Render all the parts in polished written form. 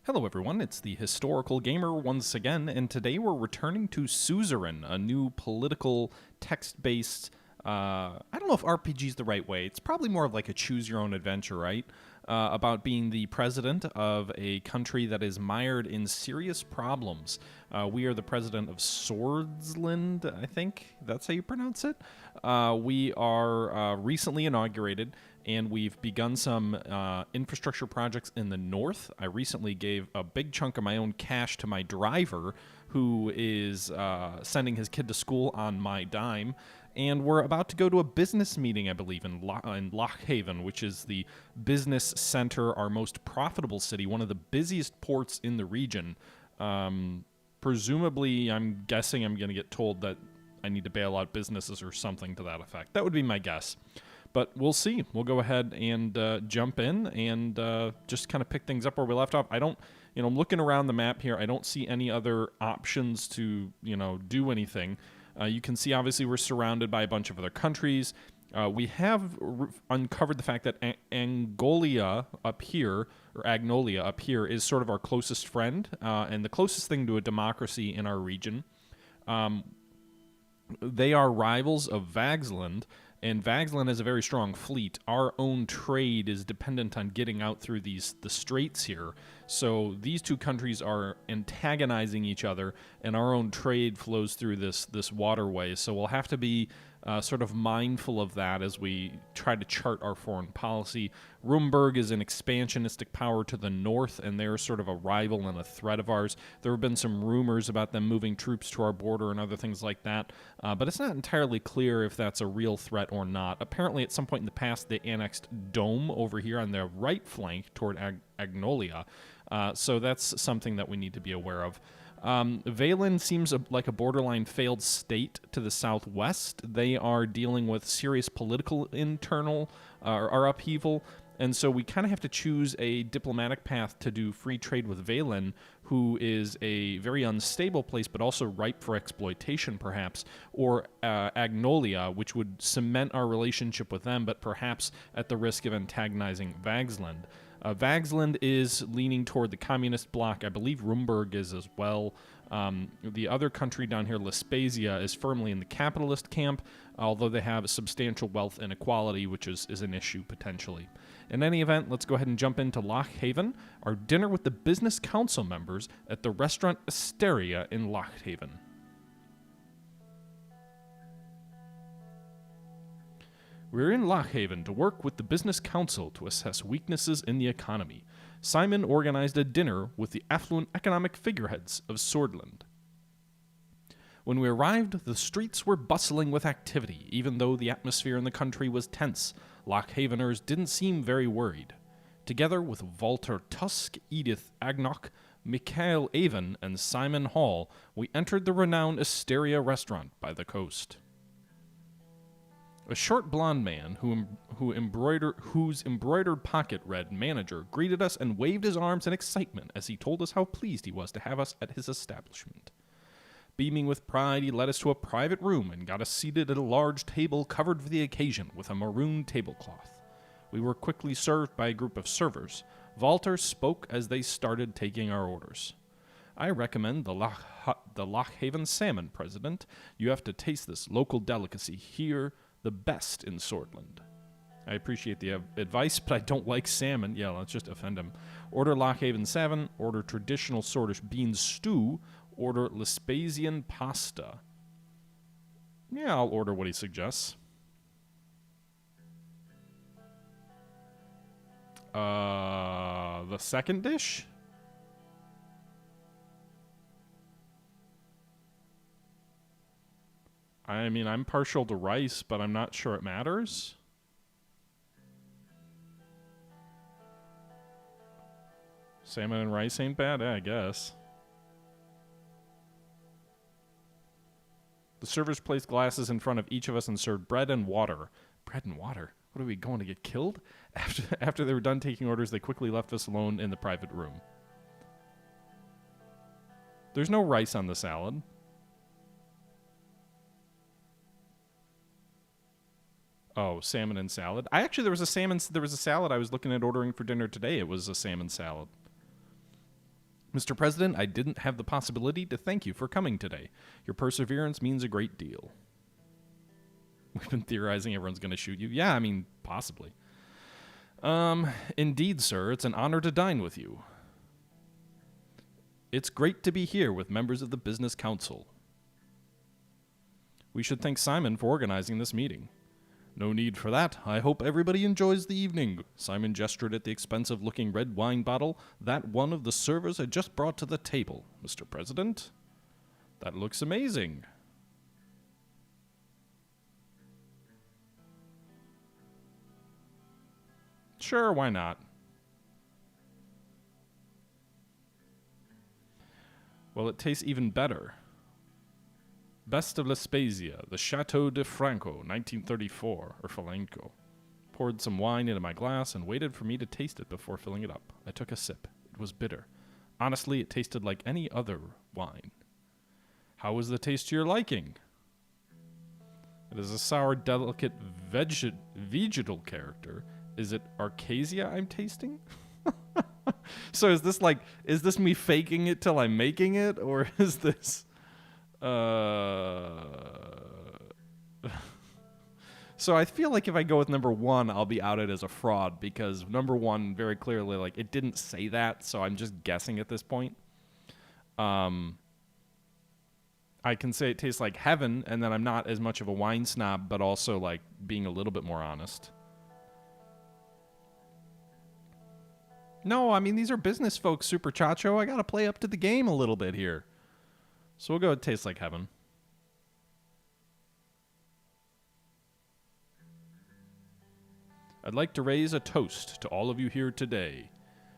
Hello everyone, it's the Historical Gamer once again, and today we're returning to Suzerain, a new political text-based, I don't know if RPG is the right way, it's probably more of like a choose-your-own-adventure, right? About being the president of a country that is mired in serious problems. We are the president of Sordland, I think that's how you pronounce it. We are recently inaugurated, and we've begun some infrastructure projects in the north. I recently gave a big chunk of my own cash to my driver, who is sending his kid to school on my dime. And we're about to go to a business meeting, I believe, in Lockhaven, which is the business center, our most profitable city, one of the busiest ports in the region. Presumably, I'm guessing I'm going to get told that I need to bail out businesses or something to that effect. That would be my guess. But we'll see. We'll go ahead and jump in and just kind of pick things up where we left off. I don't, looking around the map here, I don't see any other options to, do anything. You can see, obviously, we're surrounded by a bunch of other countries. We have uncovered the fact that Agnolia up here, is sort of our closest friend and the closest thing to a democracy in our region. They are rivals of Vagsland, and Vagsland has a very strong fleet. Our own trade is dependent on getting out through the straits here. So these two countries are antagonizing each other, and our own trade flows through this waterway. So we'll have to be sort of mindful of that as we try to chart our foreign policy. Rumburg is an expansionistic power to the north, and they're sort of a rival and a threat of ours. There have been some rumors about them moving troops to our border and other things like that, but it's not entirely clear if that's a real threat or not. Apparently, at some point in the past, they annexed Dome over here on their right flank toward Agnolia, so that's something that we need to be aware of. Valen seems like a borderline failed state to the southwest. They are dealing with serious political internal or upheaval, and so we kind of have to choose a diplomatic path to do free trade with Valen, who is a very unstable place, but also ripe for exploitation, perhaps, or Agnolia, which would cement our relationship with them, but perhaps at the risk of antagonizing Vagsland. Vagsland is leaning toward the communist bloc. I believe Rumburg is as well. The other country down here, Lespasia, is firmly in the capitalist camp, although they have substantial wealth inequality, which is an issue potentially. In any event, let's go ahead and jump into Lockhaven, our dinner with the business council members at the restaurant Asteria in Lockhaven. We're in Lockhaven to work with the Business Council to assess weaknesses in the economy. Simon organized a dinner with the affluent economic figureheads of Swordland. When we arrived, the streets were bustling with activity, even though the atmosphere in the country was tense. Lockhaveners didn't seem very worried. Together with Walter Tusk, Edith Agnock, Mikhail Avon, and Simon Hall, we entered the renowned Asteria restaurant by the coast. A short blond man whose embroidered pocket read manager greeted us and waved his arms in excitement as he told us how pleased he was to have us at his establishment. Beaming with pride, he led us to a private room and got us seated at a large table covered for the occasion with a maroon tablecloth. We were quickly served by a group of servers. Walter spoke as they started taking our orders. I recommend the Lockhaven salmon, President. You have to taste this local delicacy here, the best in Swordland. I appreciate the advice, but I don't like salmon. Yeah, let's just offend him. Order Lockhaven salmon, order traditional Swordish bean stew, order Lespasian pasta. Yeah, I'll order what he suggests. The second dish? I mean, I'm partial to rice, but I'm not sure it matters. Salmon and rice ain't bad, I guess. The servers placed glasses in front of each of us and served bread and water. Bread and water? What are we going to get killed? After they were done taking orders, they quickly left us alone in the private room. There's no rice on the salad. Oh, salmon and salad. There was a salad I was looking at ordering for dinner today. It was a salmon salad. Mr. President, I didn't have the possibility to thank you for coming today. Your perseverance means a great deal. We've been theorizing everyone's going to shoot you. Yeah, I mean, possibly. Indeed, sir, it's an honor to dine with you. It's great to be here with members of the Business Council. We should thank Simon for organizing this meeting. No need for that. I hope everybody enjoys the evening. Simon gestured at the expensive-looking red wine bottle that one of the servers had just brought to the table. Mr. President, that looks amazing. Sure, why not? Well, it tastes even better. Best of Lespesia, the Chateau de Franco, 1934, or Falenco. Poured some wine into my glass and waited for me to taste it before filling it up. I took a sip. It was bitter. Honestly, it tasted like any other wine. How was the taste to your liking? It is a sour, delicate, vegetal character. Is it Arcasia I'm tasting? So is this me faking it till I'm making it? Or is this... So I feel like if I go with number one, I'll be outed as a fraud because number one very clearly, like, it didn't say that, so I'm just guessing at this point. I can say it tastes like heaven, and then I'm not as much of a wine snob, but also, like, being a little bit more honest. No, I mean, these are business folks, Super Chacho. I gotta play up to the game a little bit here. So we'll go with Tastes Like Heaven. I'd like to raise a toast to all of you here today.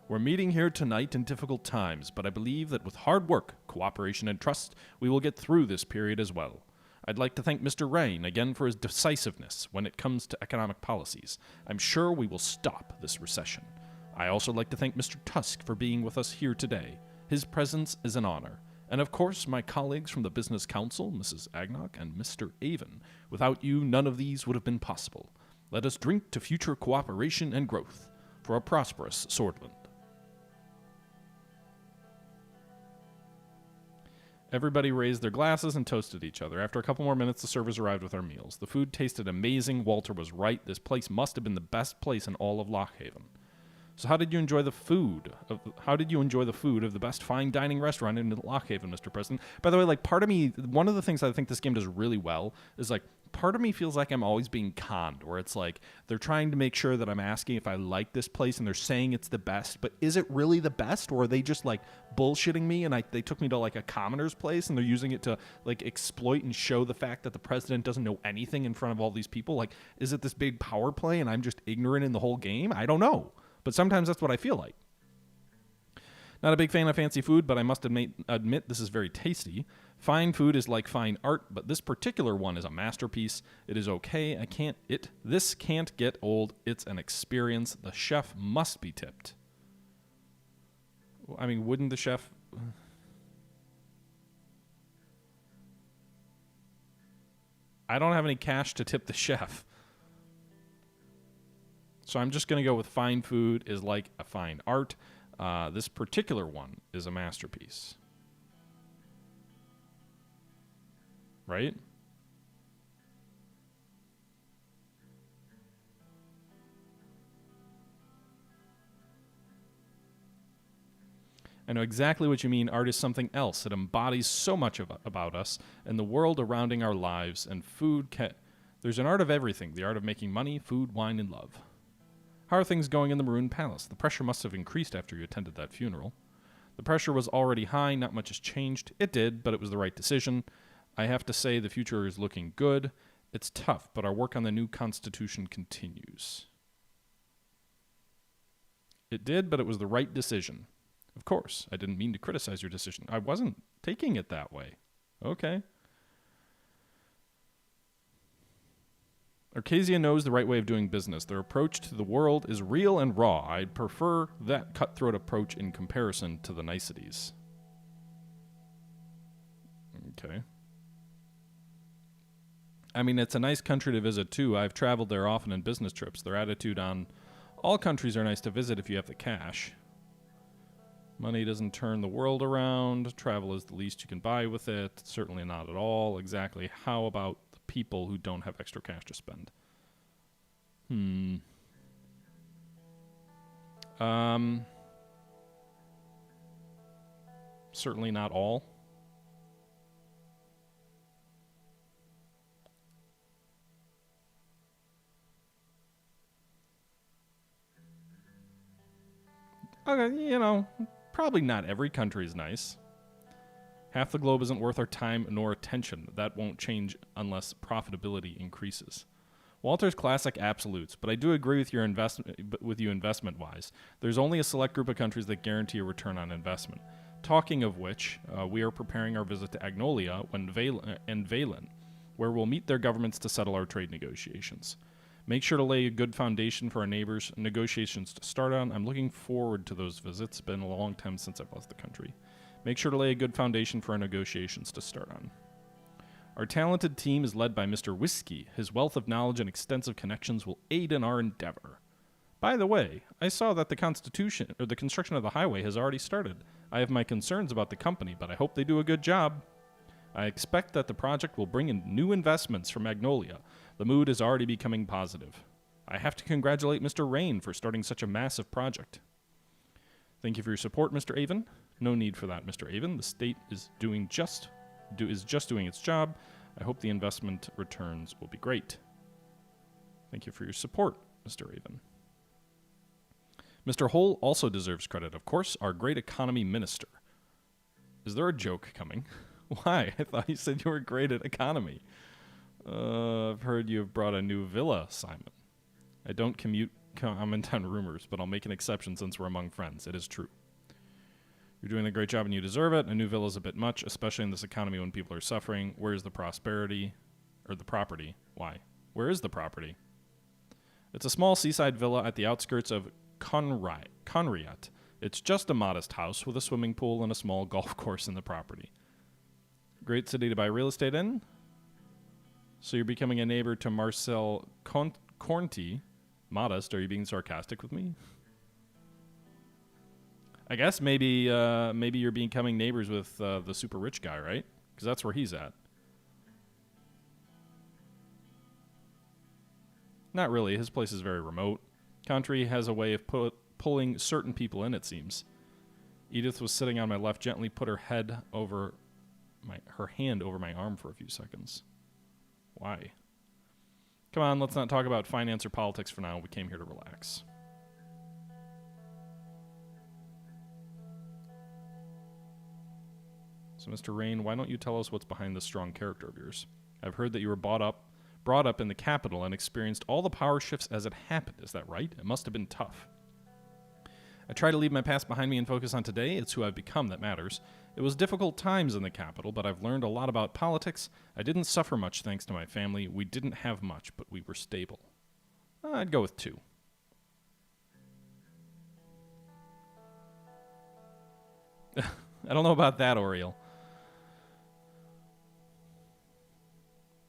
We're meeting here tonight in difficult times, but I believe that with hard work, cooperation, and trust, we will get through this period as well. I'd like to thank Mr. Rayne again for his decisiveness when it comes to economic policies. I'm sure we will stop this recession. I also like to thank Mr. Tusk for being with us here today. His presence is an honor. And of course, my colleagues from the Business Council, Mrs. Agnock and Mr. Avon. Without you, none of these would have been possible. Let us drink to future cooperation and growth for a prosperous Sordland. Everybody raised their glasses and toasted each other. After a couple more minutes, the servers arrived with our meals. The food tasted amazing. Walter was right. This place must have been the best place in all of Lockhaven. So how did you enjoy the food? How did you enjoy the food of the best fine dining restaurant in Lockhaven, Mr. President? By the way, like, part of me, one of the things I think this game does really well is, like, part of me feels like I'm always being conned, where it's like they're trying to make sure that I'm asking if I like this place, and they're saying it's the best, but is it really the best, or are they just, like, bullshitting me, and they took me to, like, a commoner's place, and they're using it to, like, exploit and show the fact that the president doesn't know anything in front of all these people? Like, is it this big power play, and I'm just ignorant in the whole game? I don't know. But sometimes that's what I feel like. Not a big fan of fancy food, but I must admit this is very tasty. Fine food is like fine art, but this particular one is a masterpiece. It is okay. This can't get old. It's an experience. The chef must be tipped. I mean, wouldn't the chef... I don't have any cash to tip the chef. So I'm just going to go with fine food is like a fine art. This particular one is a masterpiece. Right? I know exactly what you mean. Art is something else. It embodies so much about us and the world surrounding our lives, and food there's an art of everything. The art of making money, food, wine, and love. How are things going in the Maroon Palace? The pressure must have increased after you attended that funeral. The pressure was already high. Not much has changed. It did, but it was the right decision. I have to say the future is looking good. It's tough, but our work on the new constitution continues. It did, but it was the right decision. Of course, I didn't mean to criticize your decision. I wasn't taking it that way. Okay. Arcasia knows the right way of doing business. Their approach to the world is real and raw. I'd prefer that cutthroat approach in comparison to the niceties. Okay. I mean, it's a nice country to visit, too. I've traveled there often in business trips. Their attitude on all countries are nice to visit if you have the cash. Money doesn't turn the world around. Travel is the least you can buy with it. Certainly not at all. Exactly. How about the people who don't have extra cash to spend? Certainly not all. Okay, probably not every country is nice. Half the globe isn't worth our time nor attention. That won't change unless profitability increases. Walter's classic absolutes, but I do agree with you investment-wise. There's only a select group of countries that guarantee a return on investment. Talking of which, we are preparing our visit to Agnolia and Valen, where we'll meet their governments to settle our trade negotiations. Make sure to lay a good foundation for our neighbors' negotiations to start on. I'm looking forward to those visits. It's been a long time since I've left the country. Make sure to lay a good foundation for our negotiations to start on. Our talented team is led by Mr. Whiskey. His wealth of knowledge and extensive connections will aid in our endeavor. By the way, I saw that the construction of the highway has already started. I have my concerns about the company, but I hope they do a good job. I expect that the project will bring in new investments from Magnolia. The mood is already becoming positive. I have to congratulate Mr. Rayne for starting such a massive project. Thank you for your support, Mr. Avon. No need for that, Mr. Avon. The state is just doing its job. I hope the investment returns will be great. Thank you for your support, Mr. Avon. Mr. Hull also deserves credit, of course, our great economy minister. Is there a joke coming? Why? I thought you said you were great at economy. I've heard you have brought a new villa, Simon. I don't comment on rumors, but I'll make an exception since we're among friends. It is true. You're doing a great job and you deserve it. A new villa is a bit much, especially in this economy when people are suffering. Where's the prosperity? Or the property? Why? Where is the property? It's a small seaside villa at the outskirts of Conriat. It's just a modest house with a swimming pool and a small golf course in the property. Great city to buy real estate in. So you're becoming a neighbor to Marcel Cornty. Modest, are you being sarcastic with me? I guess maybe you're becoming neighbors with the super rich guy, right? Because that's where he's at. Not really. His place is very remote. Country has a way of pulling certain people in, it seems. Edith was sitting on my left, gently put her hand over my arm for a few seconds. Why? Come on, let's not talk about finance or politics for now. We came here to relax. So, Mr. Rayne, why don't you tell us what's behind this strong character of yours? I've heard that you were brought up in the capital and experienced all the power shifts as it happened. Is that right? It must have been tough. I try to leave my past behind me and focus on today. It's who I've become that matters. It was difficult times in the capital, but I've learned a lot about politics. I didn't suffer much thanks to my family. We didn't have much, but we were stable. I'd go with 2. I don't know about that, Oriel.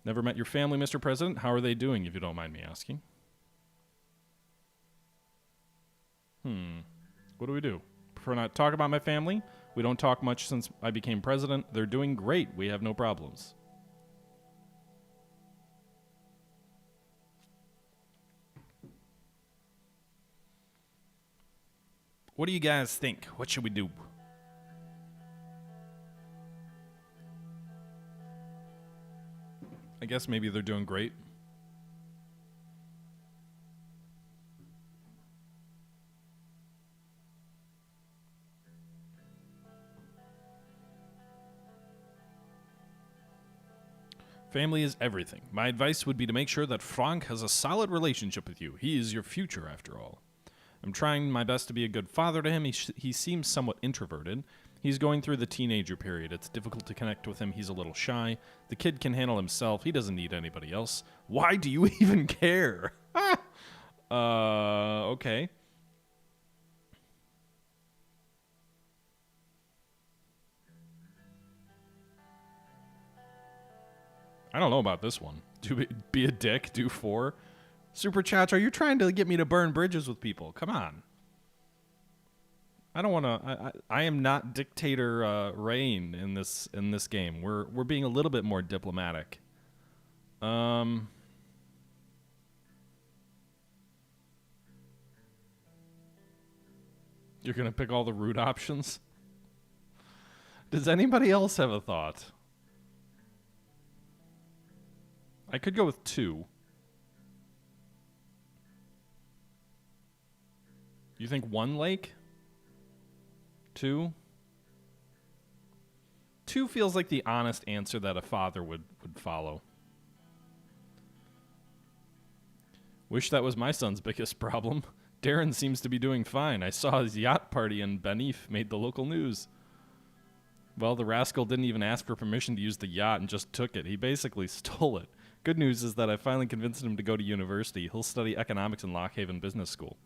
Never met your family, Mr. President. How are they doing, if you don't mind me asking? What do we do? Prefer not to talk about my family? We don't talk much since I became president. They're doing great. We have no problems. What do you guys think? What should we do? I guess maybe they're doing great. Family is everything. My advice would be to make sure that Frank has a solid relationship with you. He is your future, after all. I'm trying my best to be a good father to him. He seems somewhat introverted. He's going through the teenager period. It's difficult to connect with him. He's a little shy. The kid can handle himself. He doesn't need anybody else. Why do you even care? Okay. I don't know about this one. Be a dick, do 4. Super chats, are you trying to get me to burn bridges with people? Come on. I don't want to. I am not dictator Rayne in this game. We're being a little bit more diplomatic. You're gonna pick all the root options. Does anybody else have a thought? I could go with 2. You think 1 lake? 2? 2 feels like the honest answer that a father would follow. Wish that was my son's biggest problem. Darren seems to be doing fine. I saw his yacht party in Benif made the local news. Well, the rascal didn't even ask for permission to use the yacht and just took it. He basically stole it. Good news is that I finally convinced him to go to university. He'll study economics in Lockhaven Business School.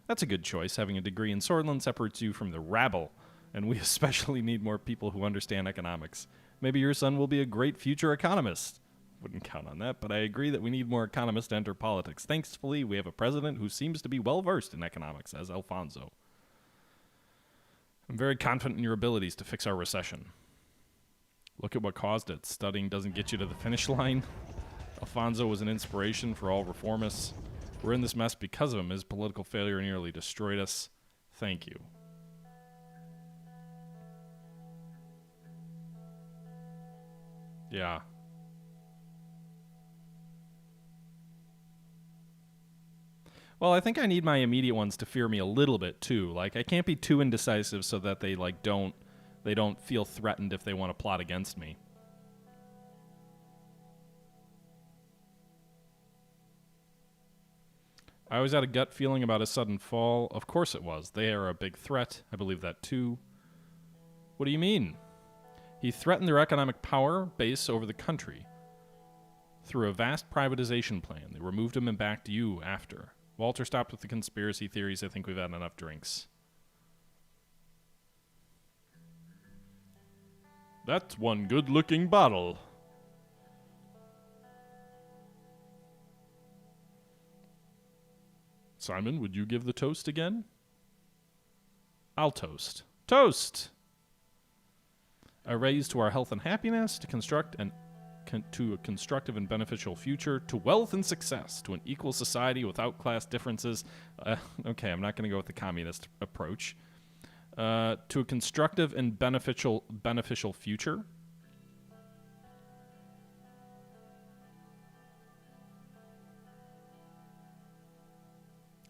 That's a good choice. Having a degree in Swordland separates you from the rabble, and we especially need more people who understand economics. Maybe your son will be a great future economist. Wouldn't count on that, but I agree that we need more economists to enter politics. Thankfully, we have a president who seems to be well-versed in economics, as Alfonso. I'm very confident in your abilities to fix our recession. Look at what caused it. Studying doesn't get you to the finish line. Alfonso was an inspiration for all reformists. We're in this mess because of him. His political failure nearly destroyed us. Thank you. Yeah. Well, I think I need my immediate ones to fear me a little bit too. Like, I can't be too indecisive so that they don't feel threatened if they want to plot against me. I always had a gut feeling about his sudden fall. Of course it was. They are a big threat. I believe that too. What do you mean? He threatened their economic power base over the country. Through a vast privatization plan, they removed him and backed you after. Walter, stopped with the conspiracy theories. I think we've had enough drinks. That's one good-looking bottle. Simon, would you give the toast again? I'll toast. Toast! A raise to our health and happiness, to a constructive and beneficial future, to wealth and success, to an equal society without class differences. Okay, I'm not going to go with the communist approach. To a constructive and beneficial future.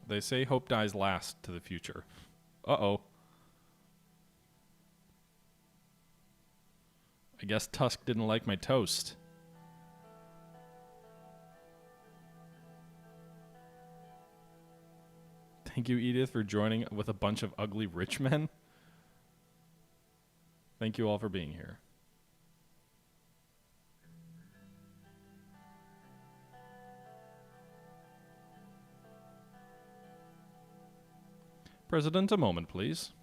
They say hope dies last to the future. Uh-oh. I guess Tusk didn't like my toast. Thank you, Edith, for joining with a bunch of ugly rich men. Thank you all for being here. President, a moment, please.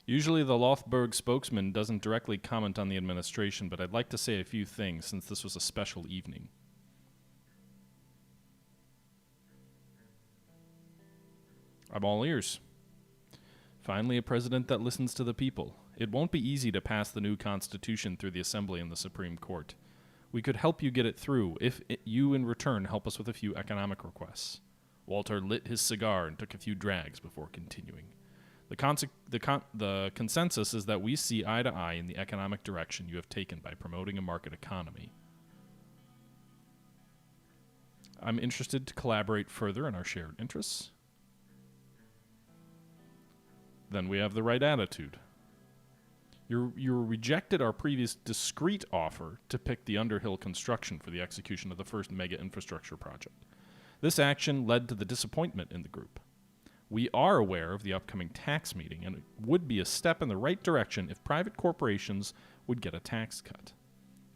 Usually the Lothburg spokesman doesn't directly comment on the administration, but I'd like to say a few things since this was a special evening. I'm all ears. Finally, a president that listens to the people. It won't be easy to pass the new constitution through the Assembly and the Supreme Court. We could help you get it through if you, in return, help us with a few economic requests. Walter lit his cigar and took a few drags before continuing. The consensus is that we see eye to eye in the economic direction you have taken by promoting a market economy. I'm interested to collaborate further in our shared interests. Then we have the right attitude. You rejected our previous discreet offer to pick the Underhill construction for the execution of the first mega infrastructure project. This action led to the disappointment in the group. We are aware of the upcoming tax meeting, and it would be a step in the right direction if private corporations would get a tax cut.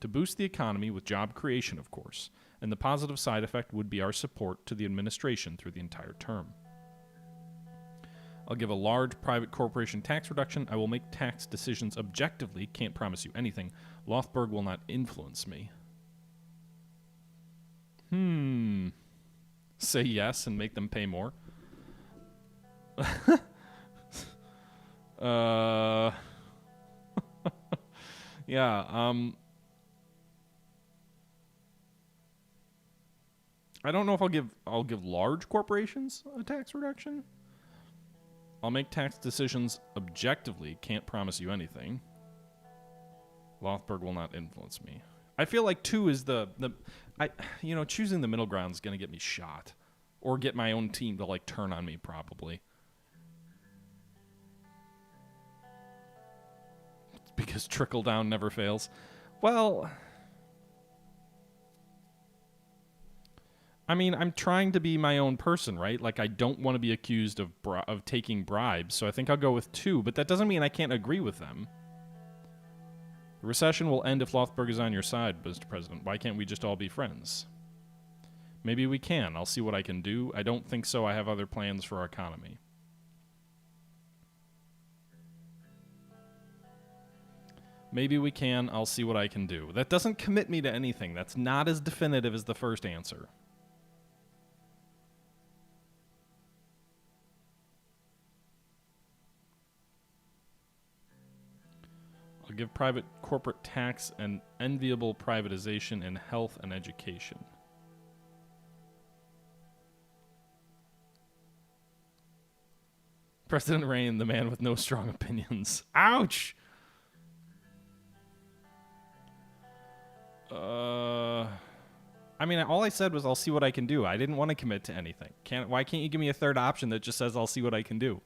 To boost the economy with job creation, of course, and the positive side effect would be our support to the administration through the entire term. I'll give a large private corporation tax reduction. I will make tax decisions objectively. Can't promise you anything. Lothburg will not influence me. Say yes and make them pay more. Yeah, I don't know if I'll give large corporations a tax reduction. I'll make tax decisions objectively, can't promise you anything. Lothburg will not influence me. I feel like 2 is choosing the middle ground is going to get me shot. Or get my own team to, like, turn on me, probably. Because trickle down never fails. Well, I mean, I'm trying to be my own person, right? Like, I don't want to be accused of taking bribes, so I think I'll go with 2, but that doesn't mean I can't agree with them. The recession will end if Lothburg is on your side, Mr. President. Why can't we just all be friends? Maybe we can. I'll see what I can do. I don't think so. I have other plans for our economy. Maybe we can. I'll see what I can do. That doesn't commit me to anything. That's not as definitive as the first answer. I'll give private corporate tax and enviable privatization in health and education. President Rayne, the man with no strong opinions. Ouch! I mean, all I said was I'll see what I can do. I didn't want to commit to anything. Why can't you give me a third option that just says I'll see what I can do?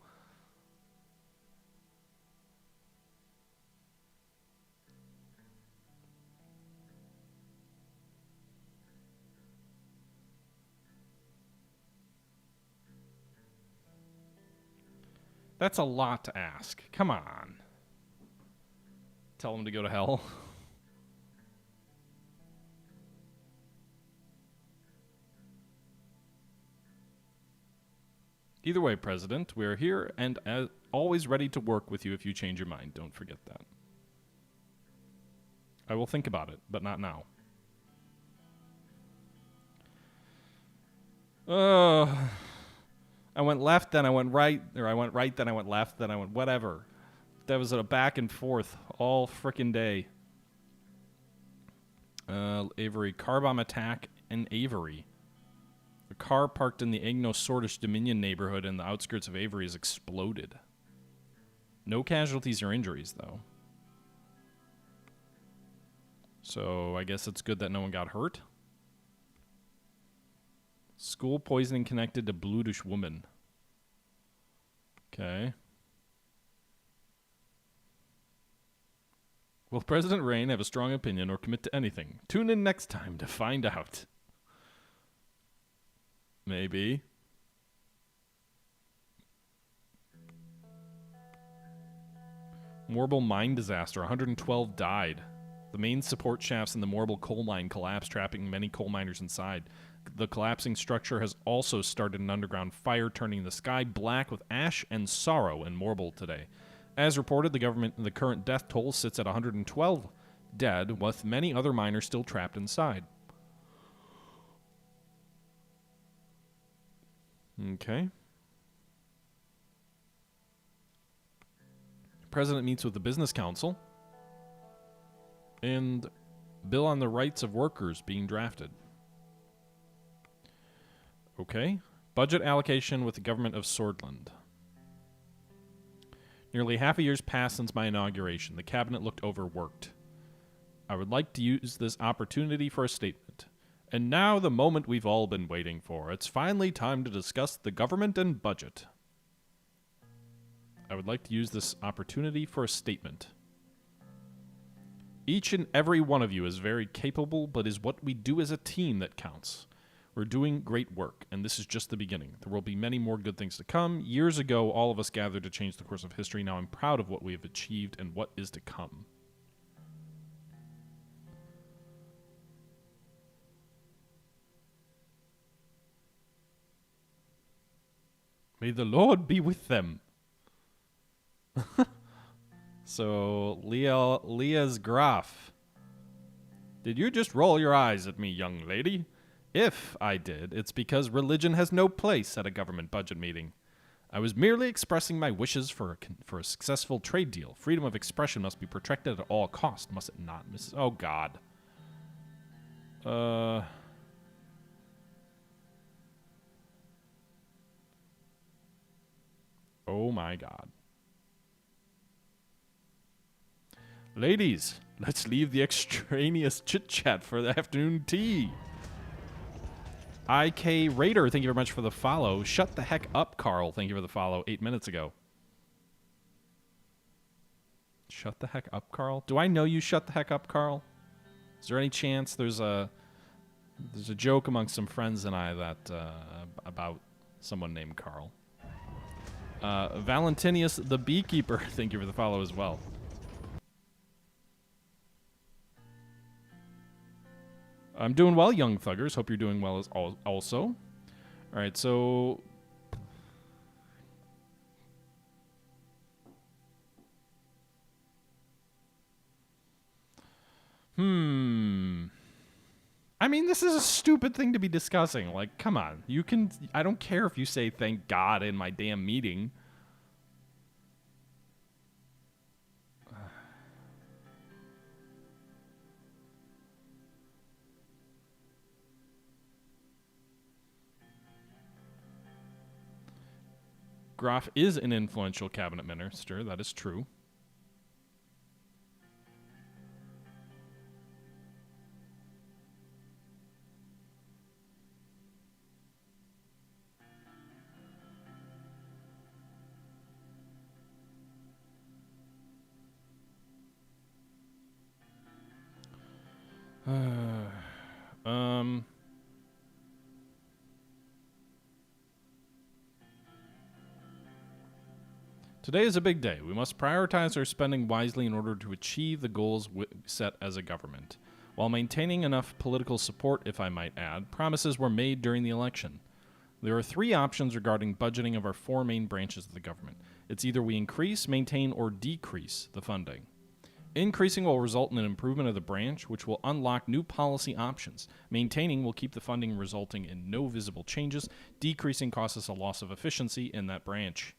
That's a lot to ask. Come on. Tell him to go to hell. Either way, President, we're here and as always ready to work with you if you change your mind. Don't forget that. I will think about it, but not now. I went left, then I went right, or I went right, then I went left, then I went whatever. That was a back and forth all frickin' day. Avery, car bomb attack in Avery. A car parked in the Agno-Sordish Dominion neighborhood in the outskirts of Avery has exploded. No casualties or injuries, though. So I guess it's good that no one got hurt. School poisoning connected to Bludish woman. Okay. Will President Rayne have a strong opinion or commit to anything? Tune in next time to find out. Maybe. Morble mine disaster. 112 died. The main support shafts in the Morble coal mine collapsed, trapping many coal miners inside. The collapsing structure has also started an underground fire, turning the sky black with ash and sorrow in Morble today. As reported, the current death toll sits at 112 dead, with many other miners still trapped inside. Okay. President meets with the Business Council. And bill on the rights of workers being drafted. Okay. Budget allocation with the government of Sordland. Nearly half a year's passed since my inauguration. The cabinet looked overworked. I would like to use this opportunity for a statement. And now the moment we've all been waiting for. It's finally time to discuss the government and budget. I would like to use this opportunity for a statement. Each and every one of you is very capable, but is what we do as a team that counts. We're doing great work, and this is just the beginning. There will be many more good things to come. Years ago, all of us gathered to change the course of history. Now I'm proud of what we have achieved and what is to come. May the Lord be with them. So, Leah's Graf. Did you just roll your eyes at me, young lady? If I did, it's because religion has no place at a government budget meeting. I was merely expressing my wishes for a successful trade deal. Freedom of expression must be protected at all costs, must it not, Mrs. Oh, God. Oh, my God. Ladies, let's leave the extraneous chit-chat for the afternoon tea. IK Raider, thank you very much for the follow. Shut the heck up, Carl. Thank you for the follow 8 minutes ago. Shut the heck up, Carl? Do I know you shut the heck up, Carl? Is there any chance there's a joke amongst some friends and I that about someone named Carl? Valentinius the Beekeeper, thank you for the follow as well. I'm doing well, young thuggers. Hope you're doing well as also. All right, so I mean, this is a stupid thing to be discussing. Like, come on. I don't care if you say thank God in my damn meeting. Graf is an influential cabinet minister. That is true. Today is a big day. We must prioritize our spending wisely in order to achieve the goals set as a government. While maintaining enough political support, if I might add, promises were made during the election. There are three options regarding budgeting of our four main branches of the government. It's either we increase, maintain, or decrease the funding. Increasing will result in an improvement of the branch, which will unlock new policy options. Maintaining will keep the funding resulting in no visible changes. Decreasing causes us a loss of efficiency in that branch.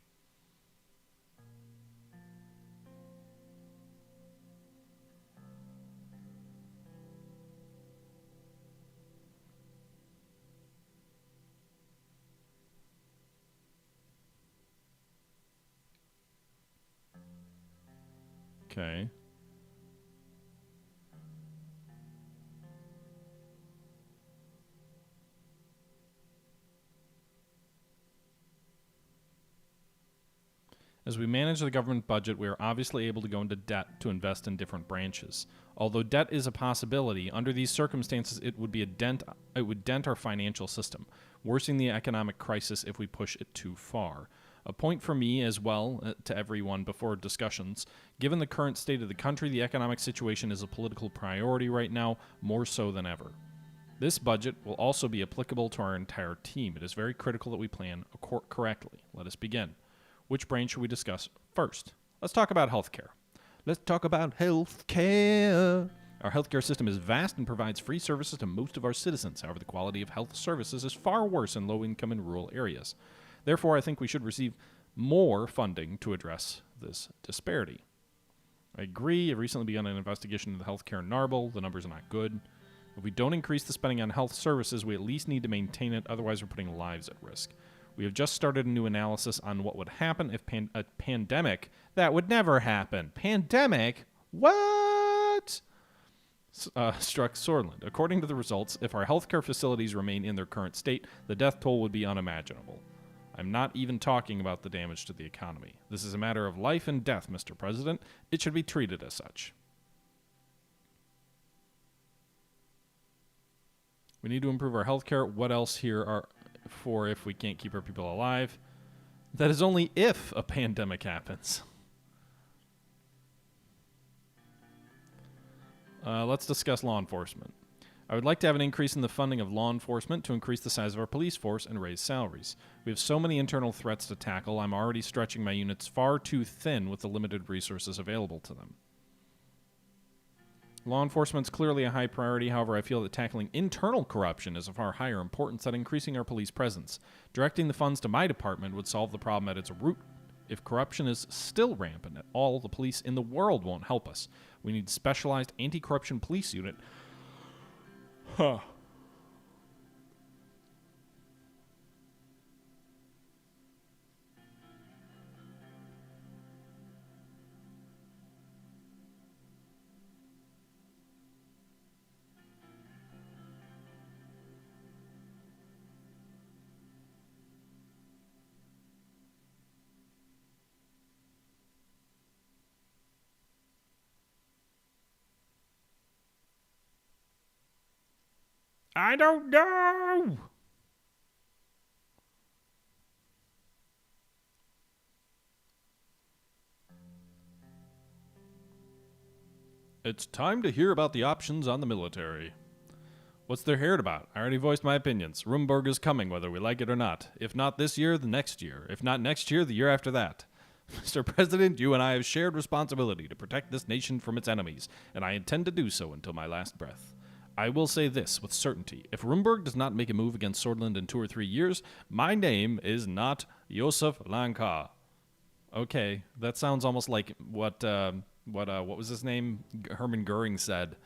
Okay. As we manage the government budget, we are obviously able to go into debt to invest in different branches. Although debt is a possibility, under these circumstances it would dent our financial system, worsening the economic crisis if we push it too far. A point for me as well to everyone before discussions. Given the current state of the country, the economic situation is a political priority right now, more so than ever. This budget will also be applicable to our entire team. It is very critical that we plan correctly. Let us begin. Which branch should we discuss first? Let's talk about healthcare. Let's talk about healthcare. Our healthcare system is vast and provides free services to most of our citizens. However, the quality of health services is far worse in low-income and rural areas. Therefore, I think we should receive more funding to address this disparity. I agree. I've recently begun an investigation into the healthcare in Narble. The numbers are not good. If we don't increase the spending on health services, we at least need to maintain it. Otherwise, we're putting lives at risk. We have just started a new analysis on what would happen if a pandemic... That would never happen. Pandemic? What? Struck Sordland. According to the results, if our healthcare facilities remain in their current state, the death toll would be unimaginable. I'm not even talking about the damage to the economy. This is a matter of life and death, Mr. President. It should be treated as such. We need to improve our healthcare. What else here are for if we can't keep our people alive? That is only if a pandemic happens. Let's discuss law enforcement. I would like to have an increase in the funding of law enforcement to increase the size of our police force and raise salaries. We have so many internal threats to tackle, I'm already stretching my units far too thin with the limited resources available to them. Law enforcement's clearly a high priority. However, I feel that tackling internal corruption is of far higher importance than increasing our police presence. Directing the funds to my department would solve the problem at its root. If corruption is still rampant at all, the police in the world won't help us. We need specialized anti-corruption police unit. Huh. I don't know. It's time to hear about the options on the military. What's there heard about? I already voiced my opinions. Rumburg is coming, whether we like it or not. If not this year, the next year. If not next year, the year after that. Mr. President, you and I have shared responsibility to protect this nation from its enemies, and I intend to do so until my last breath. I will say this with certainty. If Rumburg does not make a move against Sordland in 2 or 3 years, my name is not Josef Lanka. Okay, that sounds almost like what was his name? Hermann Goering said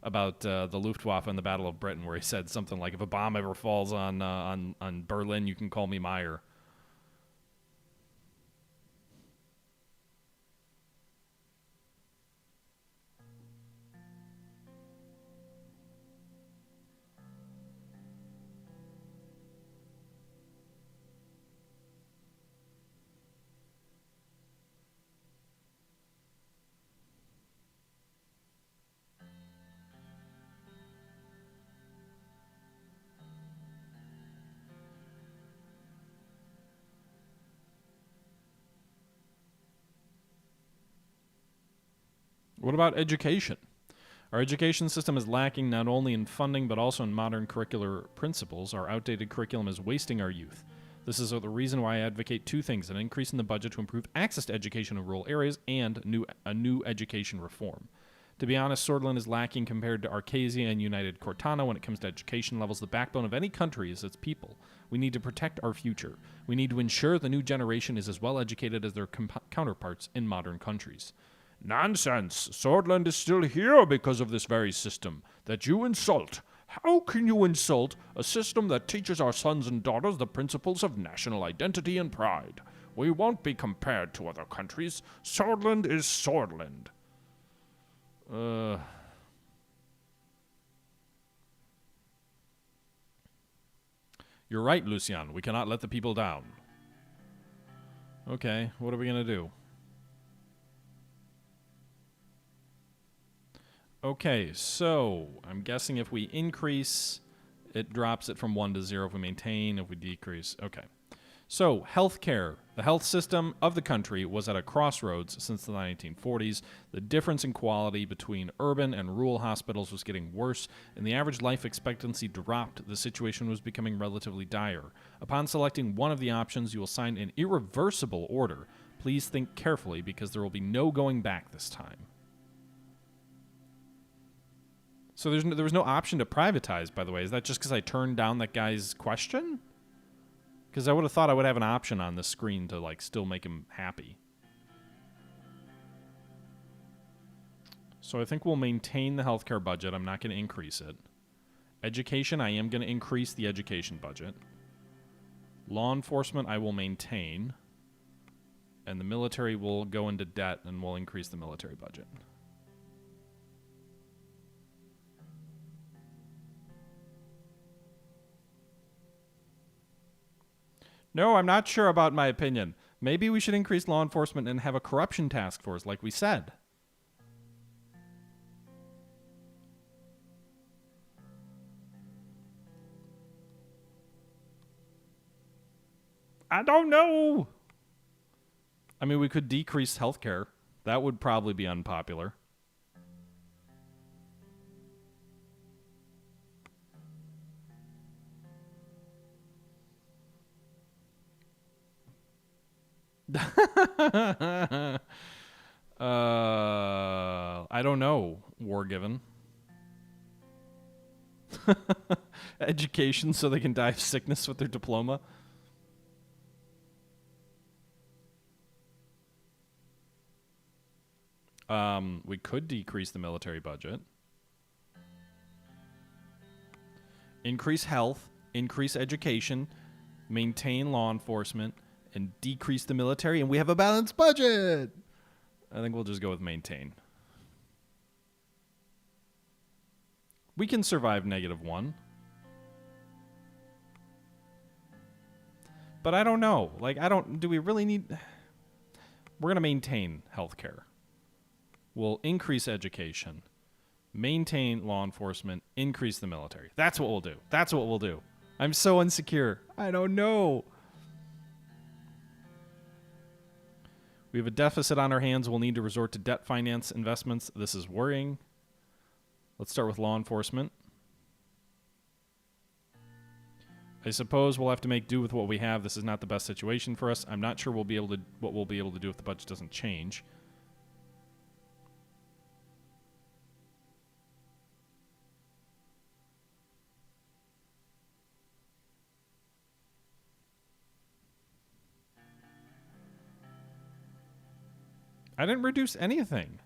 about the Luftwaffe in the Battle of Britain, where he said something like, if a bomb ever falls on Berlin, you can call me Meyer. What about education? Our education system is lacking not only in funding but also in modern curricular principles. Our outdated curriculum is wasting our youth. This is the reason why I advocate 2 things: an increase in the budget to improve access to education in rural areas and a new education reform. To be honest, Swordland is lacking compared to Arcasia and United Cortana when it comes to education levels. The backbone of any country is its people. We need to protect our future. We need to ensure the new generation is as well educated as their counterparts in modern countries. Nonsense! Swordland is still here because of this very system that you insult. How can you insult a system that teaches our sons and daughters the principles of national identity and pride? We won't be compared to other countries. Swordland is Swordland. You're right, Lucian. We cannot let the people down. Okay, what are we going to do? Okay, so I'm guessing if we increase, it drops it from 1 to 0. If we maintain, if we decrease. Okay. So, healthcare. The health system of the country was at a crossroads since the 1940s. The difference in quality between urban and rural hospitals was getting worse, and the average life expectancy dropped. The situation was becoming relatively dire. Upon selecting one of the options, you will sign an irreversible order. Please think carefully, because there will be no going back this time. So there was no option to privatize, by the way. Is that just because I turned down that guy's question? Because I would have thought I would have an option on the screen to, like, still make him happy. So I think we'll maintain the healthcare budget. I'm not going to increase it. Education, I am going to increase the education budget. Law enforcement, I will maintain. And the military will go into debt, and we'll increase the military budget. No, I'm not sure about my opinion. Maybe we should increase law enforcement and have a corruption task force, like we said. I don't know. I mean, we could decrease healthcare. That would probably be unpopular. I don't know, War Given. Education so they can die of sickness with their diploma. We could decrease the military budget. Increase health, increase education, maintain law enforcement, and decrease the military, and we have a balanced budget. I think we'll just go with maintain. We can survive -1. But I don't know. Like, do we really need... We're going to maintain healthcare. We'll increase education, maintain law enforcement, increase the military. That's what we'll do. That's what we'll do. I'm so insecure. I don't know. We have a deficit on our hands. We'll need to resort to debt finance investments. This is worrying. Let's start with law enforcement. I suppose we'll have to make do with what we have. This is not the best situation for us. I'm not sure what we'll be able to do if the budget doesn't change. I didn't reduce anything.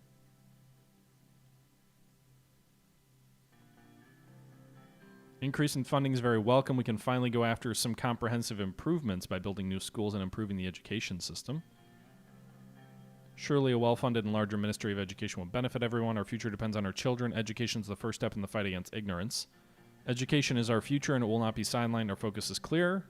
Increase in funding is very welcome. We can finally go after some comprehensive improvements by building new schools and improving the education system. Surely a well-funded and larger Ministry of Education will benefit everyone. Our future depends on our children. Education is the first step in the fight against ignorance. Education is our future and it will not be sidelined. Our focus is clear.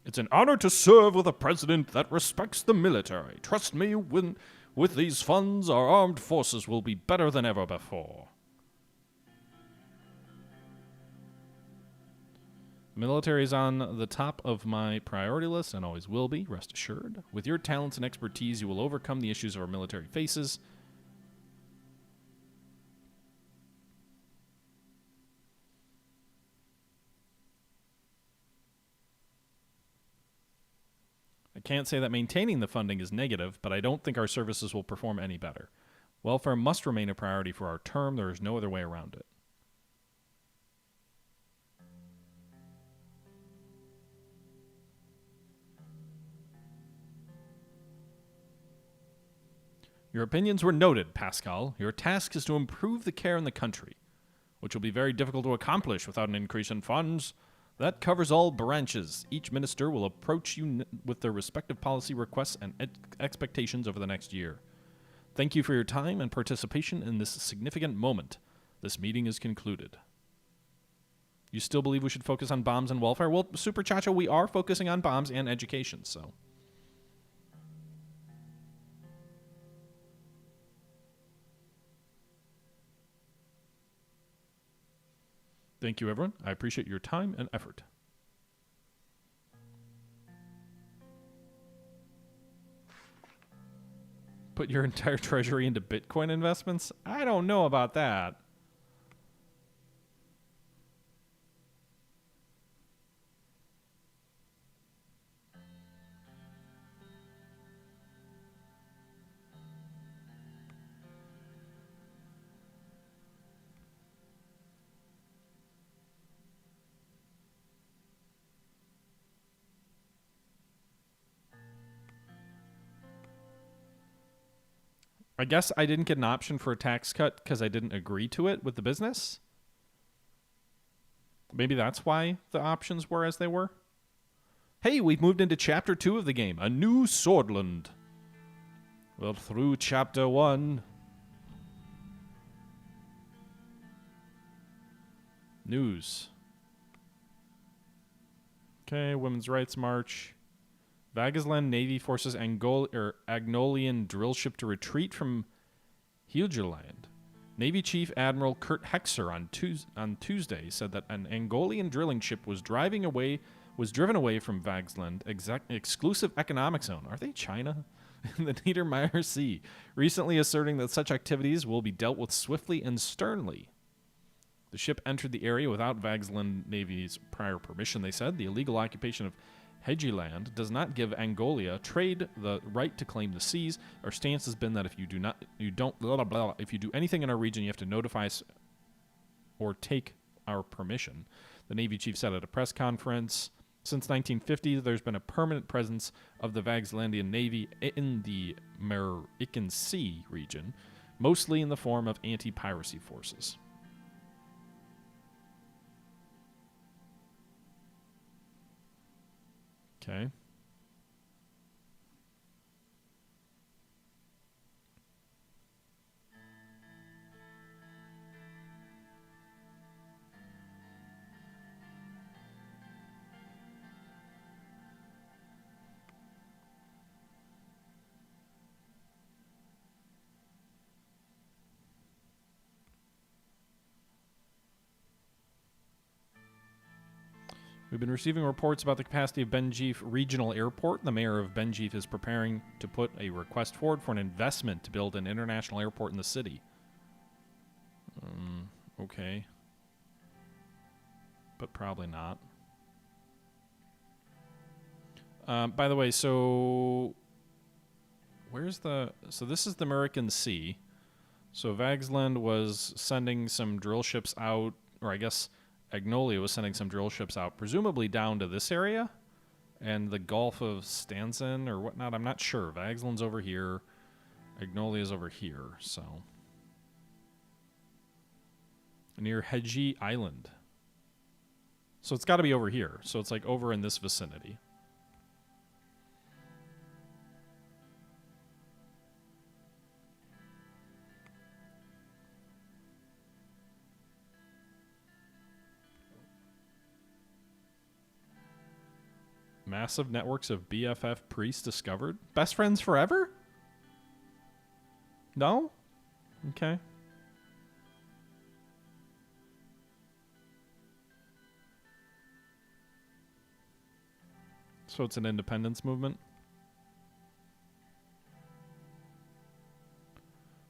It's an honor to serve with a president that respects the military. Trust me, with these funds, our armed forces will be better than ever before. Military is on the top of my priority list and always will be, rest assured. With your talents and expertise, you will overcome the issues our military faces. I can't say that maintaining the funding is negative, but I don't think our services will perform any better. Welfare must remain a priority for our term. There is no other way around it. Your opinions were noted, Pascal. Your task is to improve the care in the country, which will be very difficult to accomplish without an increase in funds. That covers all branches. Each minister will approach you with their respective policy requests and expectations over the next year. Thank you for your time and participation in this significant moment. This meeting is concluded. You still believe we should focus on bombs and welfare? Well, Super Chacho, we are focusing on bombs and education, so... Thank you, everyone. I appreciate your time and effort. Put your entire treasury into Bitcoin investments? I don't know about that. I guess I didn't get an option for a tax cut because I didn't agree to it with the business. Maybe that's why the options were as they were. Hey, we've moved into Chapter 2 of the game. A new Swordland. Well, through Chapter 1. News. Okay, Women's Rights March. Vagasland Navy forces Agnolian drill ship to retreat from Helgeland. Navy Chief Admiral Kurt Hexer on Tuesday said that an Angolian drilling ship was driven away from Vagasland exclusive economic zone. Are they China? In the Niedermeyer Sea, recently asserting that such activities will be dealt with swiftly and sternly. The ship entered the area without Vagasland Navy's prior permission, they said. The illegal occupation of Hegiland does not give Angolia trade the right to claim the seas. Our stance has been that if you do anything in our region, you have to notify us or take our permission. The Navy chief said at a press conference, since 1950, there's been a permanent presence of the Vaxlandian Navy in the Marican Sea region, mostly in the form of anti-piracy forces. Okay. We've been receiving reports about the capacity of Benjif Regional Airport. The mayor of Benjif is preparing to put a request forward for an investment to build an international airport in the city. Okay. But probably not. By the way, so this is the American Sea. So Vaxland was sending some drill ships out, or I guess Agnolia was sending some drill ships out, presumably down to this area and the Gulf of Stanzen or whatnot. I'm not sure. Vaxland's over here. Agnolia's over here, so. Near Hedgie Island. So it's got to be over here. So it's like over in this vicinity. Massive networks of BFF priests discovered. Best friends forever? No? Okay. So it's an independence movement?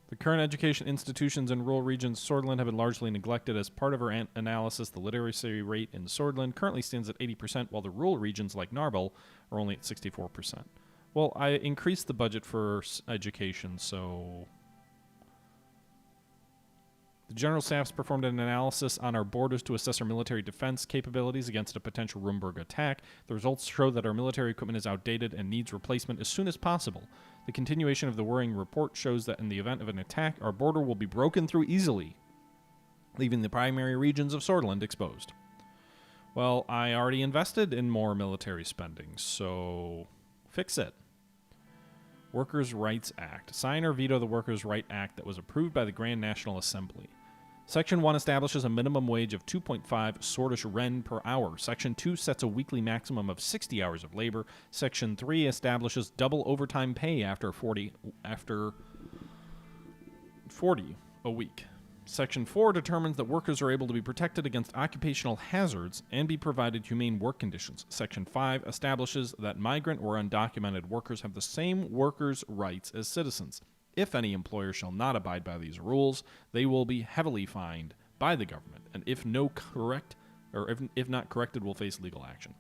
The current education institutions in rural regions Sordland have been largely neglected. As part of our analysis, the literacy rate in Sordland currently stands at 80%, while the rural regions like Narbel are only at 64%. Well, I increased the budget for education, so... The General Staff's performed an analysis on our borders to assess our military defense capabilities against a potential Rumburg attack. The results show that our military equipment is outdated and needs replacement as soon as possible. The continuation of the worrying report shows that in the event of an attack, our border will be broken through easily, leaving the primary regions of Sordland exposed. Well, I already invested in more military spending, so fix it. Workers' Rights Act. Sign or veto the Workers' Right Act that was approved by the Grand National Assembly. Section 1 establishes a minimum wage of 2.5 Sordish Ren per hour. Section 2 sets a weekly maximum of 60 hours of labor. Section 3 establishes double overtime pay after 40 a week. Section 4 determines that workers are able to be protected against occupational hazards and be provided humane work conditions. Section 5 establishes that migrant or undocumented workers have the same workers' rights as citizens. If any employer shall not abide by these rules, they will be heavily fined by the government, and if not corrected, will face legal action.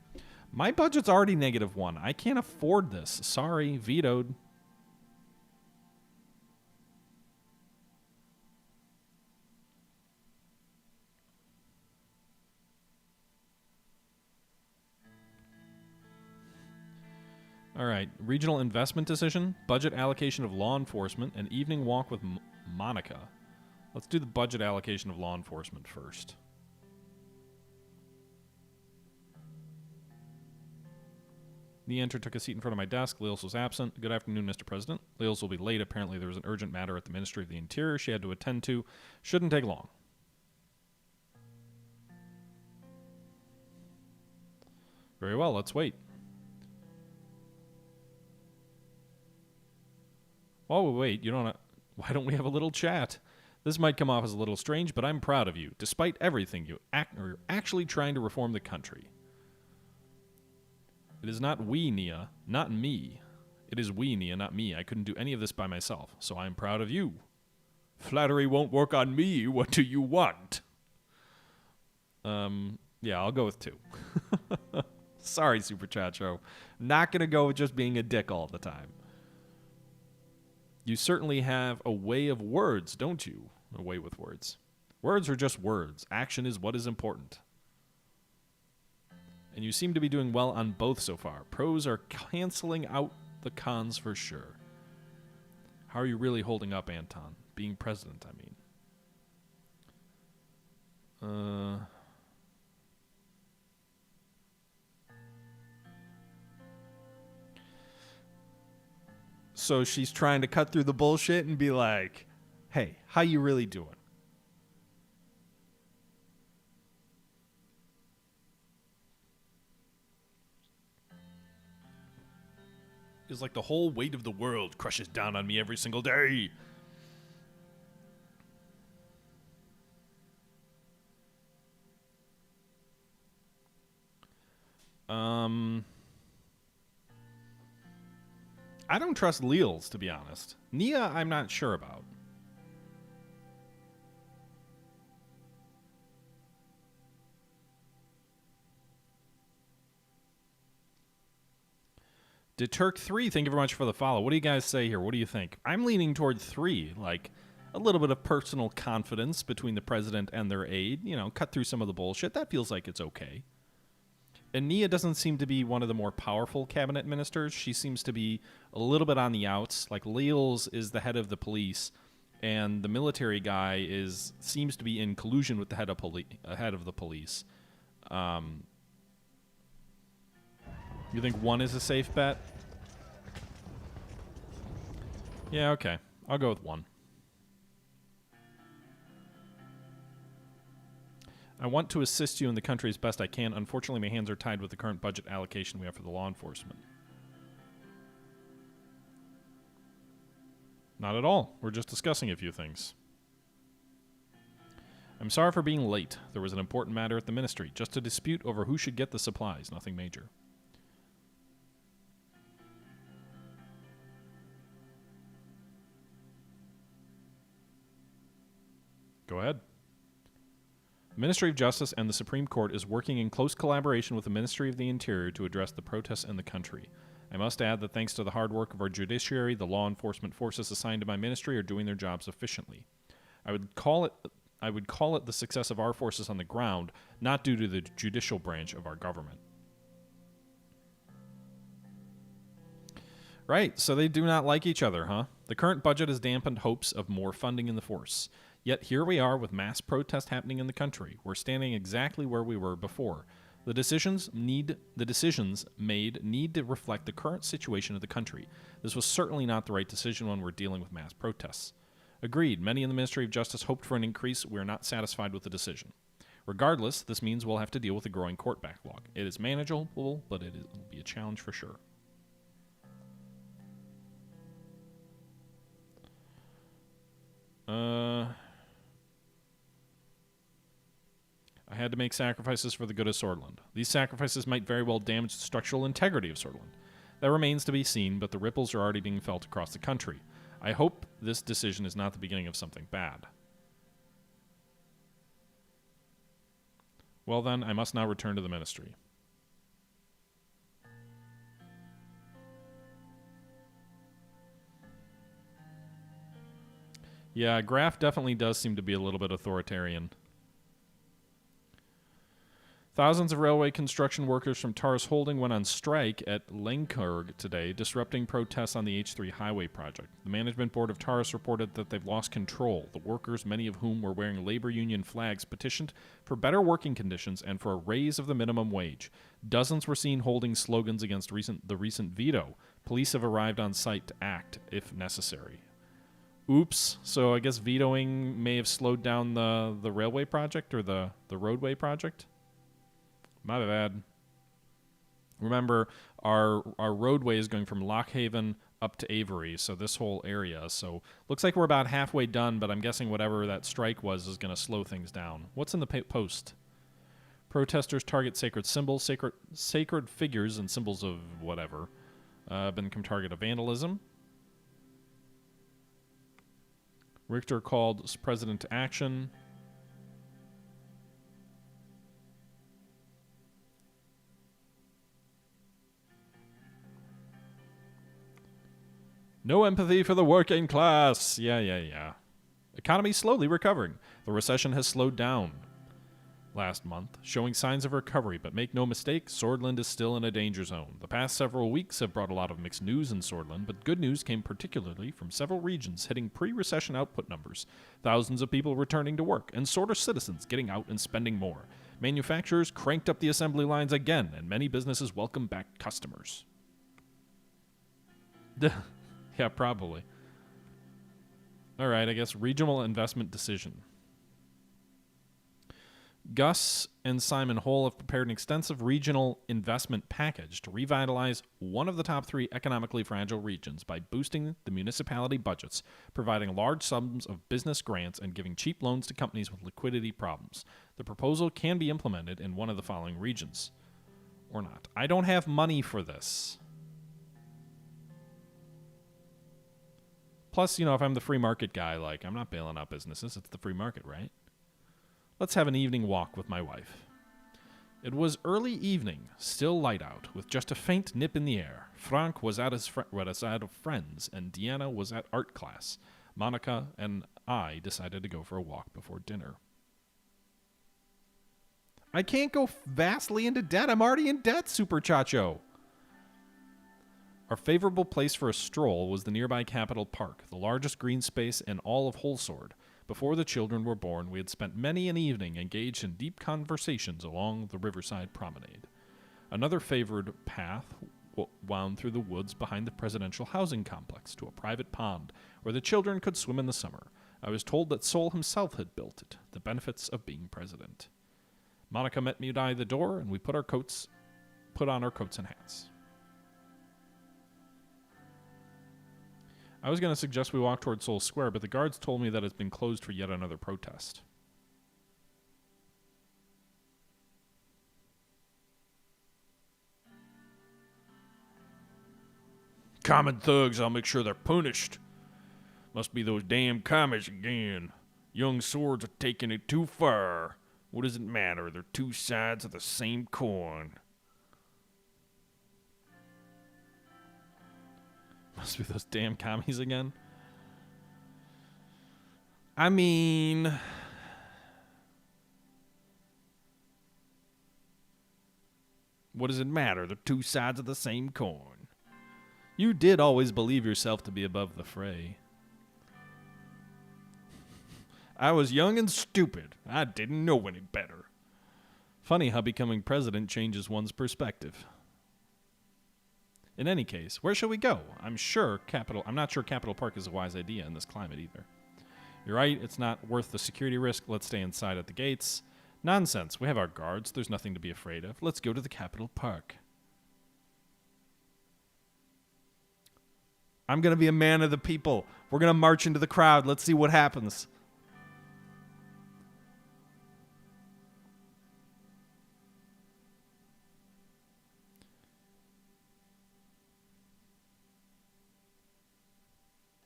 My budget's already -1. I can't afford this. Sorry, vetoed. All right, regional investment decision, budget allocation of law enforcement, and evening walk with Monica. Let's do the budget allocation of law enforcement first. Neanter took a seat in front of my desk. Leals was absent. Good afternoon, Mr. President. Leals will be late. Apparently there was an urgent matter at the Ministry of the Interior she had to attend to. Shouldn't take long. Very well, let's wait. Oh, wait, why don't we have a little chat? This might come off as a little strange, but I'm proud of you. Despite everything, you're actually trying to reform the country. It is not we, Nia, not me. It is we, Nia, not me. I couldn't do any of this by myself, so I'm proud of you. Flattery won't work on me. What do you want? Yeah, I'll go with 2. Sorry, Super Chacho. Not going to go with just being a dick all the time. You certainly have a way of words, don't you? A way with words. Words are just words. Action is what is important. And you seem to be doing well on both so far. Pros are canceling out the cons for sure. How are you really holding up, Anton? Being president, I mean. So she's trying to cut through the bullshit and be like, hey, how you really doing? It's like the whole weight of the world crushes down on me every single day. I don't trust Leals, to be honest. Nia, I'm not sure about. Deturk 3, thank you very much for the follow. What do you guys say here? What do you think? I'm leaning toward 3, like a little bit of personal confidence between the president and their aide. You know, cut through some of the bullshit. That feels like it's okay. And Nia doesn't seem to be one of the more powerful cabinet ministers. She seems to be a little bit on the outs. Like, Leals is the head of the police, and the military guy seems to be in collusion with the head of the police. You think 1 is a safe bet? Yeah, okay. I'll go with 1. I want to assist you in the country as best I can. Unfortunately, my hands are tied with the current budget allocation we have for the law enforcement. Not at all. We're just discussing a few things. I'm sorry for being late. There was an important matter at the ministry. Just a dispute over who should get the supplies. Nothing major. Go ahead. The Ministry of Justice and the Supreme Court is working in close collaboration with the Ministry of the Interior to address the protests in the country. I must add that thanks to the hard work of our judiciary, the law enforcement forces assigned to my ministry are doing their jobs efficiently. I would call it the success of our forces on the ground, not due to the judicial branch of our government. Right, so they do not like each other, huh? The current budget has dampened hopes of more funding in the force. Yet here we are with mass protest happening in the country. We're standing exactly where we were before. The decisions made need to reflect the current situation of the country. This was certainly not the right decision when we're dealing with mass protests. Agreed, many in the Ministry of Justice hoped for an increase. We are not satisfied with the decision. Regardless, this means we'll have to deal with a growing court backlog. It is manageable, but it will be a challenge for sure. I had to make sacrifices for the good of Sordland. These sacrifices might very well damage the structural integrity of Sordland. That remains to be seen, but the ripples are already being felt across the country. I hope this decision is not the beginning of something bad. Well then, I must now return to the ministry. Yeah, Graf definitely does seem to be a little bit authoritarian. Thousands of railway construction workers from Taurus Holding went on strike at Lenkurg today, disrupting protests on the H3 highway project. The management board of Taurus reported that they've lost control. The workers, many of whom were wearing labor union flags, petitioned for better working conditions and for a raise of the minimum wage. Dozens were seen holding slogans against the recent veto. Police have arrived on site to act if necessary. Oops. So I guess vetoing may have slowed down the railway project or the roadway project. My bad. Remember, our roadway is going from Lockhaven up to Avery, so this whole area. So looks like we're about halfway done, but I'm guessing whatever that strike was is going to slow things down. What's in the post? Protesters target sacred symbols, sacred figures, and symbols of whatever. Been target of vandalism. Richter called president to action. No empathy for the working class. Yeah. Economy slowly recovering. The recession has slowed down last month, showing signs of recovery, but make no mistake, Sordland is still in a danger zone. The past several weeks have brought a lot of mixed news in Sordland, but good news came particularly from several regions hitting pre-recession output numbers, thousands of people returning to work, and Sorder citizens getting out and spending more. Manufacturers cranked up the assembly lines again, and many businesses welcome back customers. Yeah, probably. All right, I guess regional investment decision. Gus and Simon Hole have prepared an extensive regional investment package to revitalize one of the top 3 economically fragile regions by boosting the municipality budgets, providing large sums of business grants, and giving cheap loans to companies with liquidity problems. The proposal can be implemented in one of the following regions. Or not. I don't have money for this. Plus, if I'm the free market guy, I'm not bailing out businesses. It's the free market, right? Let's have an evening walk with my wife. It was early evening, still light out, with just a faint nip in the air. Frank was at his side of friends, and Deanna was at art class. Monica and I decided to go for a walk before dinner. I can't go vastly into debt. I'm already in debt, Super Chacho. Our favorable place for a stroll was the nearby Capitol Park, the largest green space in all of Holsword. Before the children were born, we had spent many an evening engaged in deep conversations along the riverside promenade. Another favored path wound through the woods behind the presidential housing complex to a private pond where the children could swim in the summer. I was told that Sol himself had built it, the benefits of being president. Monica met me by the door, and we put on our coats and hats. I was going to suggest we walk toward Seoul Square, but the guards told me that it's been closed for yet another protest. Common thugs, I'll make sure they're punished. Must be those damn commies again. Young swords are taking it too far. What does it matter? They're 2 sides of the same coin. Must be those damn commies again. I mean, what does it matter? They're 2 sides of the same coin. You did always believe yourself to be above the fray. I was young and stupid. I didn't know any better. Funny how becoming president changes one's perspective. In any case, where shall we go? I'm not sure Capitol Park is a wise idea in this climate either. You're right, it's not worth the security risk. Let's stay inside at the gates. Nonsense, we have our guards. There's nothing to be afraid of. Let's go to the Capitol Park. I'm going to be a man of the people. We're going to march into the crowd. Let's see what happens.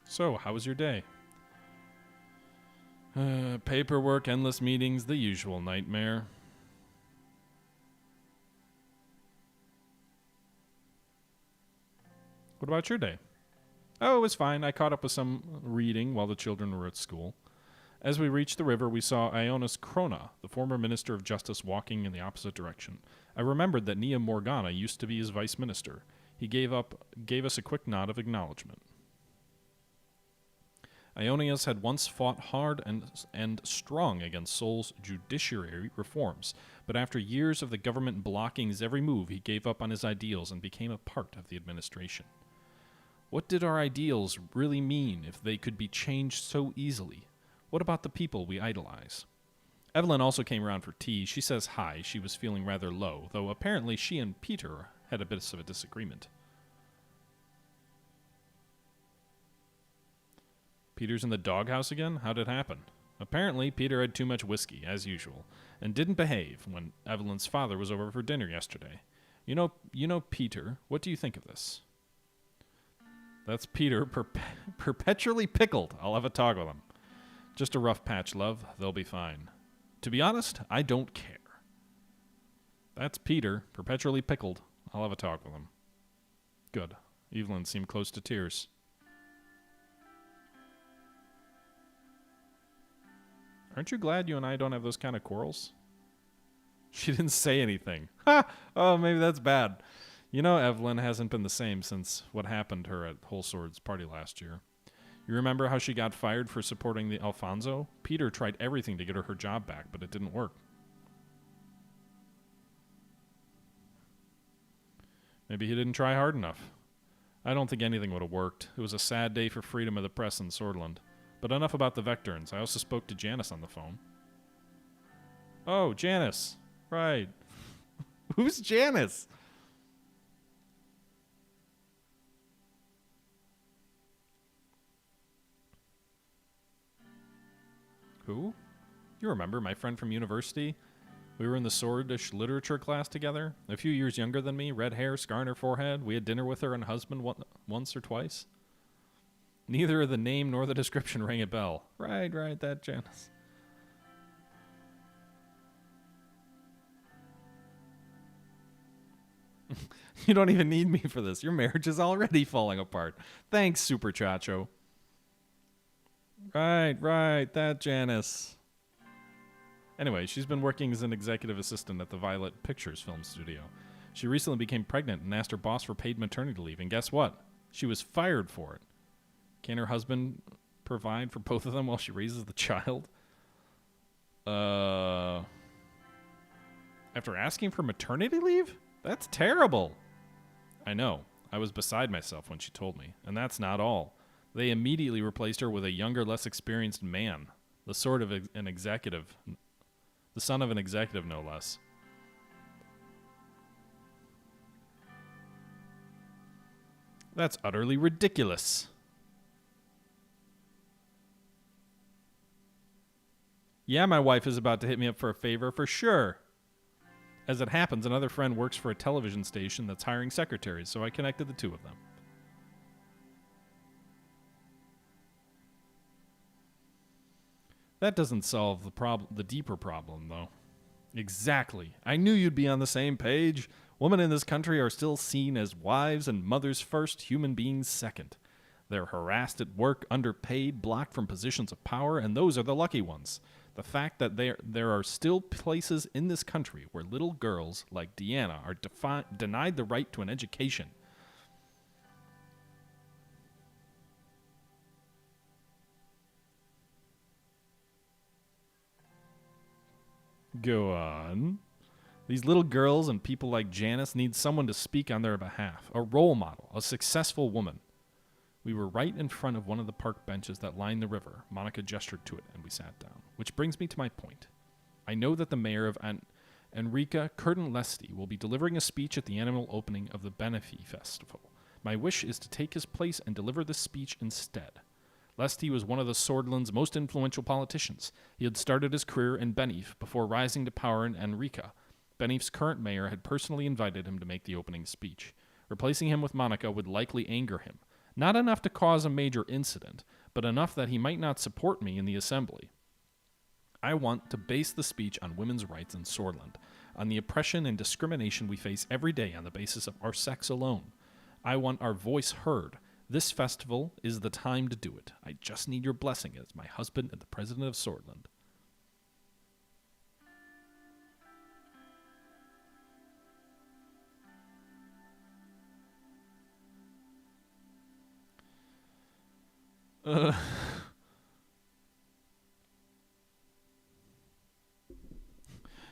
So, how was your day? Paperwork, endless meetings, the usual nightmare. What about your day? Oh, it was fine. I caught up with some reading while the children were at school. As we reached the river, we saw Ionis Krona, the former Minister of Justice, walking in the opposite direction. I remembered that Nia Morgana used to be his vice minister. He gave us a quick nod of acknowledgement. Ionius had once fought hard and strong against Sol's judiciary reforms, but after years of the government blocking his every move, he gave up on his ideals and became a part of the administration. What did our ideals really mean if they could be changed so easily? What about the people we idolize? Evelyn also came around for tea. She says hi. She was feeling rather low, though apparently she and Peter had a bit of a disagreement. Peter's in the doghouse again? How'd it happen? Apparently, Peter had too much whiskey, as usual, and didn't behave when Evelyn's father was over for dinner yesterday. You know Peter. What do you think of this? That's Peter, perpetually pickled. I'll have a talk with him. Just a rough patch, love. They'll be fine. To be honest, I don't care. That's Peter, perpetually pickled. I'll have a talk with him. Good. Evelyn seemed close to tears. Aren't you glad you and I don't have those kind of quarrels? She didn't say anything. Ha! Oh, maybe that's bad. You know, Evelyn hasn't been the same since what happened to her at Whole Sword's party last year. You remember how she got fired for supporting the Alfonso? Peter tried everything to get her job back, but it didn't work. Maybe he didn't try hard enough. I don't think anything would have worked. It was a sad day for freedom of the press in Swordland. But enough about the Vectorns. I also spoke to Janice on the phone. Oh, Janice. Right. Who's Janice? Who? You remember my friend from university? We were in the Swordish literature class together. A few years younger than me, red hair, scar on her forehead. We had dinner with her and husband once or twice. Neither the name nor the description rang a bell. Right, that Janice. You don't even need me for this. Your marriage is already falling apart. Thanks, Super Chacho. Right, that Janice. Anyway, she's been working as an executive assistant at the Violet Pictures film studio. She recently became pregnant and asked her boss for paid maternity leave, and guess what? She was fired for it. Can her husband provide for both of them while she raises the child? After asking for maternity leave? That's terrible. I know. I was beside myself when she told me. And that's not all. They immediately replaced her with a younger, less experienced man. The son of an executive, no less. That's utterly ridiculous. Yeah, my wife is about to hit me up for a favor for sure. As it happens, another friend works for a television station that's hiring secretaries, so I connected the two of them. That doesn't solve the deeper problem, though. Exactly. I knew you'd be on the same page. Women in this country are still seen as wives and mothers first, human beings second. They're harassed at work, underpaid, blocked from positions of power, and those are the lucky ones. The fact that there are still places in this country where little girls like Deanna are denied the right to an education. Go on. These little girls and people like Janice need someone to speak on their behalf, a role model, a successful woman. We were right in front of one of the park benches that lined the river. Monica gestured to it, and we sat down. Which brings me to my point. I know that the mayor of Enrica Curtin-Lesti will be delivering a speech at the annual opening of the Benefi Festival. My wish is to take his place and deliver this speech instead. Lesti was one of the Swordland's most influential politicians. He had started his career in Benif before rising to power in Enrica. Benif's current mayor had personally invited him to make the opening speech. Replacing him with Monica would likely anger him. Not enough to cause a major incident, but enough that he might not support me in the assembly. I want to base the speech on women's rights in Swordland, on the oppression and discrimination we face every day on the basis of our sex alone. I want our voice heard. This festival is the time to do it. I just need your blessing as my husband and the President of Sordland.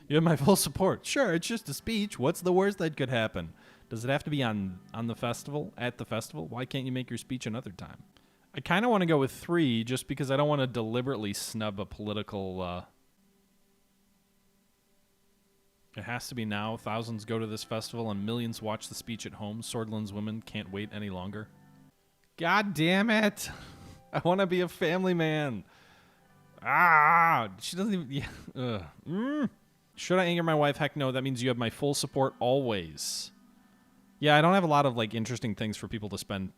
You have my full support. Sure, it's just a speech. What's the worst that could happen? Does it have to be on the festival, at the festival? Why can't you make your speech another time? I kind of want to go with 3 just because I don't want to deliberately snub a political... It has to be now. Thousands go to this festival and millions watch the speech at home. Swordland's women can't wait any longer. God damn it! I want to be a family man. She doesn't even... Yeah. Should I anger my wife? Heck no. That means you have my full support always. Yeah, I don't have a lot of interesting things for people to spend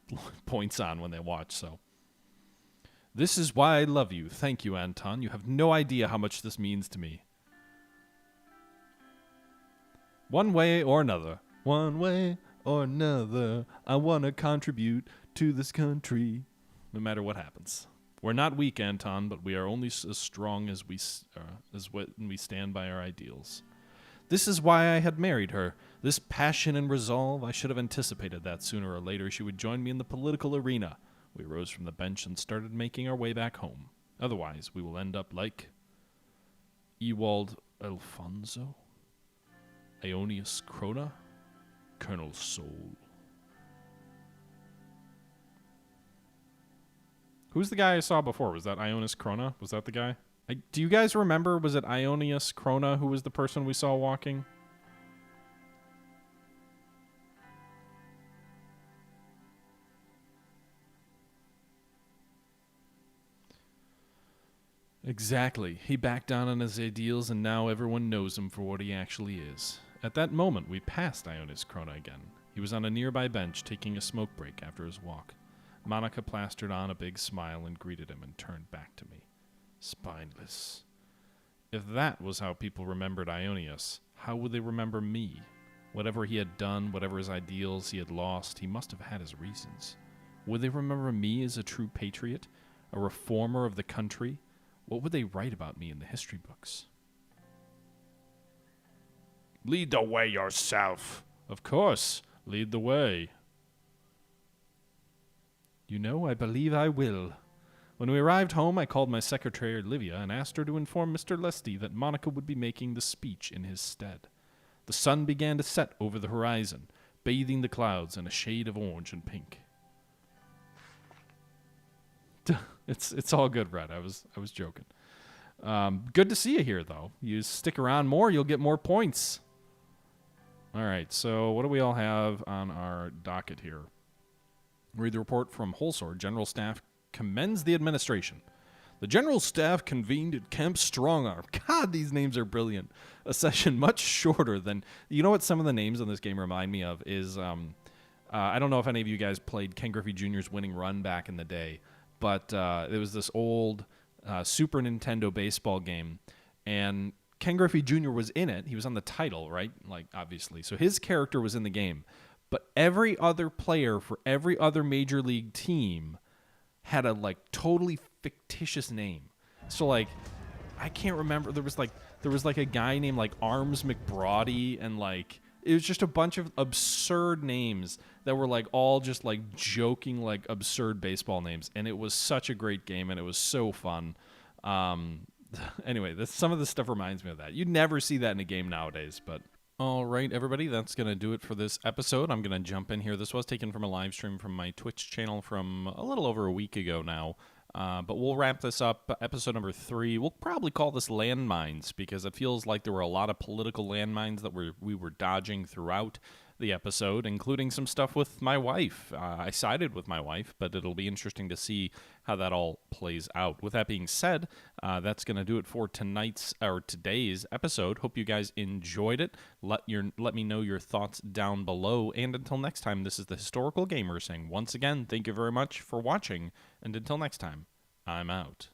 points on when they watch, so. This is why I love you. Thank you, Anton. You have no idea how much this means to me. One way or another. One way or another. I want to contribute to this country. No matter what happens. We're not weak, Anton, but we are only as strong as when we stand by our ideals. This is why I had married her. This passion and resolve, I should have anticipated that sooner or later she would join me in the political arena. We rose from the bench and started making our way back home. Otherwise, we will end up like Ewald Alfonso, Ionius Krona, Colonel Soul. Who's the guy I saw before? Was that Ionius Krona? Was that the guy? Do you guys remember? Was it Ionius Krona who was the person we saw walking? Exactly. He backed down on his ideals, and now everyone knows him for what he actually is. At that moment, we passed Ionius Krona again. He was on a nearby bench taking a smoke break after his walk. Monica plastered on a big smile and greeted him and turned back to me. Spineless. If that was how people remembered Ionius, how would they remember me? Whatever he had done, whatever his ideals he had lost, he must have had his reasons. Would they remember me as a true patriot? A reformer of the country? What would they write about me in the history books? Lead the way yourself. Of course, lead the way. You know, I believe I will. When we arrived home, I called my secretary, Olivia, and asked her to inform Mr. Lesty that Monica would be making the speech in his stead. The sun began to set over the horizon, bathing the clouds in a shade of orange and pink. It's all good, Brett. I was joking. Good to see you here, though. You stick around more, you'll get more points. All right, so what do we all have on our docket here? Read the report from Holsword. General Staff commends the administration. The General Staff convened at Camp Strongarm. God, these names are brilliant. A session much shorter than... You know what some of the names on this game remind me of is... I don't know if any of you guys played Ken Griffey Jr.'s Winning Run back in the day, but there was this old Super Nintendo baseball game, and Ken Griffey Jr. was in it. He was on the title, right? Like, obviously. So his character was in the game. But every other player for every other major league team had a, like, totally fictitious name. So, like, I can't remember. There was like a guy named, like, Arms McBrody, and, like, it was just a bunch of absurd names that were, like, all just, like, joking, like, absurd baseball names. And it was such a great game, and it was so fun. Anyway, some of this stuff reminds me of that. You'd never see that in a game nowadays, but... All right, everybody, that's going to do it for this episode. I'm going to jump in here. This was taken from a live stream from my Twitch channel from a little over a week ago now. But we'll wrap this up. Episode number 3. We'll probably call this Landmines because it feels like there were a lot of political landmines that we were dodging throughout the episode, including some stuff with my wife. I sided with my wife, but it'll be interesting to see how that all plays out. With that being said, that's going to do it for today's episode. Hope you guys enjoyed it. Let me know your thoughts down below. And until next time, this is the Historical Gamer saying once again, thank you very much for watching. And until next time, I'm out.